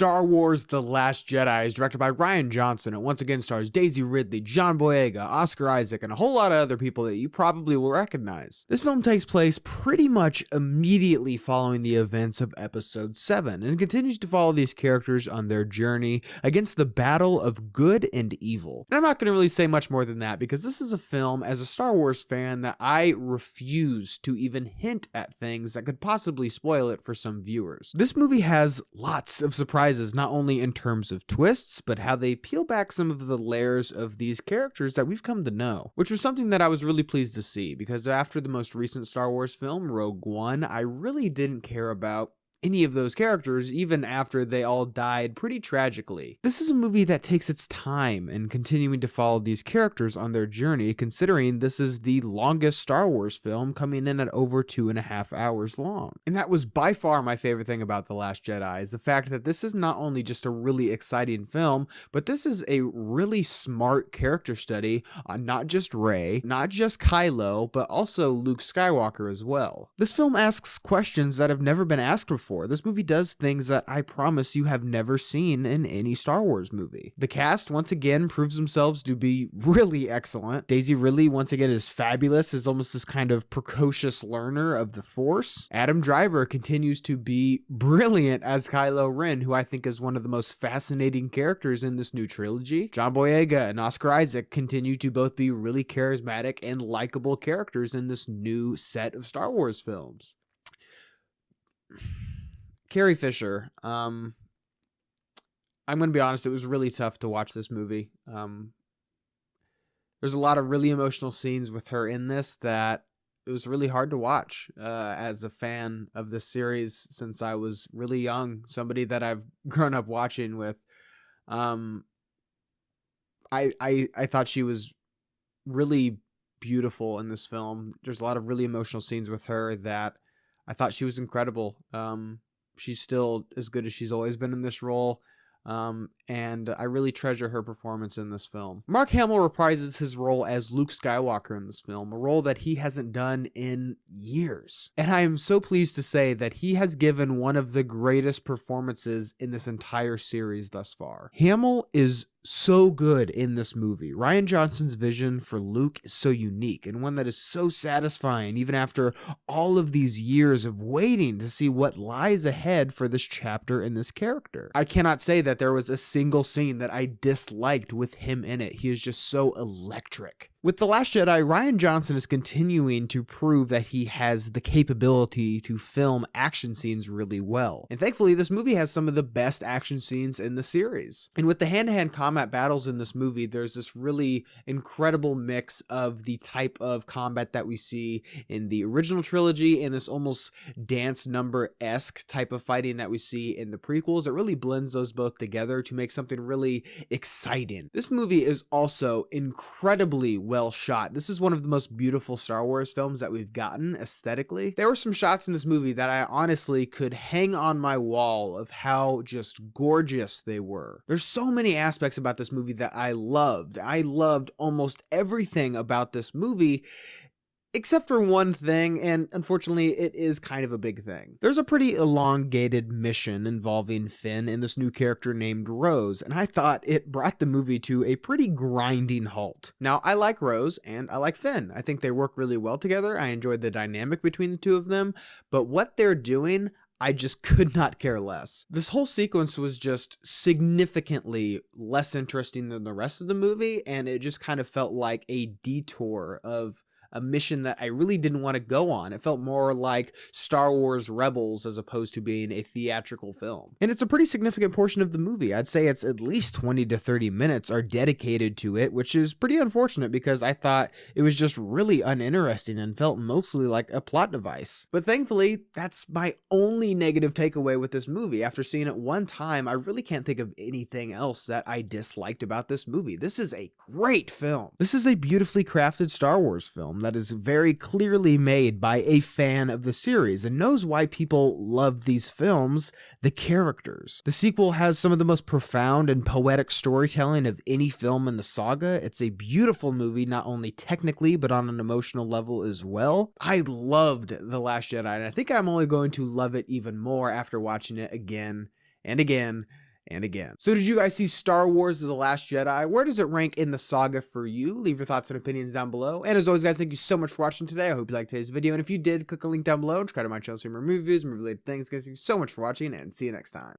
Star Wars The Last Jedi is directed by Rian Johnson and once again stars Daisy Ridley, John Boyega, Oscar Isaac, and a whole lot of other people that you probably will recognize. This film takes place pretty much immediately following the events of Episode 7 and continues to follow these characters on their journey against the battle of good and evil. And I'm not going to really say much more than that because this is a film, as a Star Wars fan, that I refuse to even hint at things that could possibly spoil it for some viewers. This movie has lots of surprises, not only in terms of twists, but how they peel back some of the layers of these characters that we've come to know, which was something that I was really pleased to see, because after the most recent Star Wars film, Rogue One, I really didn't care about any of those characters, even after they all died pretty tragically. This is a movie that takes its time in continuing to follow these characters on their journey, considering this is the longest Star Wars film, coming in at over 2.5 hours long. And that was by far my favorite thing about The Last Jedi, is the fact that this is not only just a really exciting film, but this is a really smart character study on not just Rey, not just Kylo, but also Luke Skywalker as well. This film asks questions that have never been asked before. This movie does things that I promise you have never seen in any Star Wars movie. The cast once again proves themselves to be really excellent. Daisy Ridley once again is fabulous as almost this kind of precocious learner of the Force. Adam Driver continues to be brilliant as Kylo Ren, who I think is one of the most fascinating characters in this new trilogy. John Boyega and Oscar Isaac continue to both be really charismatic and likable characters in this new set of Star Wars films. Carrie Fisher, I'm going to be honest, it was really tough to watch this movie. There's a lot of really emotional scenes with her in this that it was really hard to watch as a fan of this series since I was really young, somebody that I've grown up watching with. I thought she was really beautiful in this film. There's a lot of really emotional scenes with her that I thought she was incredible. She's still as good as she's always been in this role, and I really treasure her performance in this film. Mark Hamill reprises his role as Luke Skywalker in this film, a role that he hasn't done in years. And I am so pleased to say that he has given one of the greatest performances in this entire series thus far. Hamill is so good in this movie. Rian Johnson's vision for Luke is so unique and one that is so satisfying even after all of these years of waiting to see what lies ahead for this chapter in this character. I cannot say that there was a single scene that I disliked with him in it. He is just so electric. With The Last Jedi, Rian Johnson is continuing to prove that he has the capability to film action scenes really well. And thankfully, this movie has some of the best action scenes in the series. And with the hand-to-hand combat battles in this movie, there's this really incredible mix of the type of combat that we see in the original trilogy and this almost dance number-esque type of fighting that we see in the prequels. It really blends those both together to make something really exciting. This movie is also incredibly well shot. This is one of the most beautiful Star Wars films that we've gotten aesthetically. There were some shots in this movie that I honestly could hang on my wall of how just gorgeous they were. There's so many aspects about this movie that I loved. I loved almost everything about this movie, except for one thing, and unfortunately it is kind of a big thing. There's a pretty elongated mission involving Finn and this new character named Rose, and I thought it brought the movie to a pretty grinding halt. Now, I like Rose and I like Finn. I think they work really well together. I enjoyed the dynamic between the two of them, but what they're doing, I just could not care less. This whole sequence was just significantly less interesting than the rest of the movie, and it just kind of felt like a detour of a mission that I really didn't want to go on. It felt more like Star Wars Rebels as opposed to being a theatrical film. And it's a pretty significant portion of the movie. I'd say it's at least 20 to 30 minutes are dedicated to it, which is pretty unfortunate because I thought it was just really uninteresting and felt mostly like a plot device. But thankfully, that's my only negative takeaway with this movie. After seeing it one time, I really can't think of anything else that I disliked about this movie. This is a great film. This is a beautifully crafted Star Wars film that is very clearly made by a fan of the series and knows why people love these films, the characters. The sequel has some of the most profound and poetic storytelling of any film in the saga. It's a beautiful movie, not only technically, but on an emotional level as well. I loved The Last Jedi, and I think I'm only going to love it even more after watching it again and again and again. So did you guys see Star Wars: The Last Jedi? Where does it rank in the saga for you? Leave your thoughts and opinions down below. And as always, guys, thank you so much for watching today. I hope you liked today's video. And if you did, click the link down below and subscribe to my channel for more movie reviews, movie related things. Guys, thank you so much for watching, and see you next time.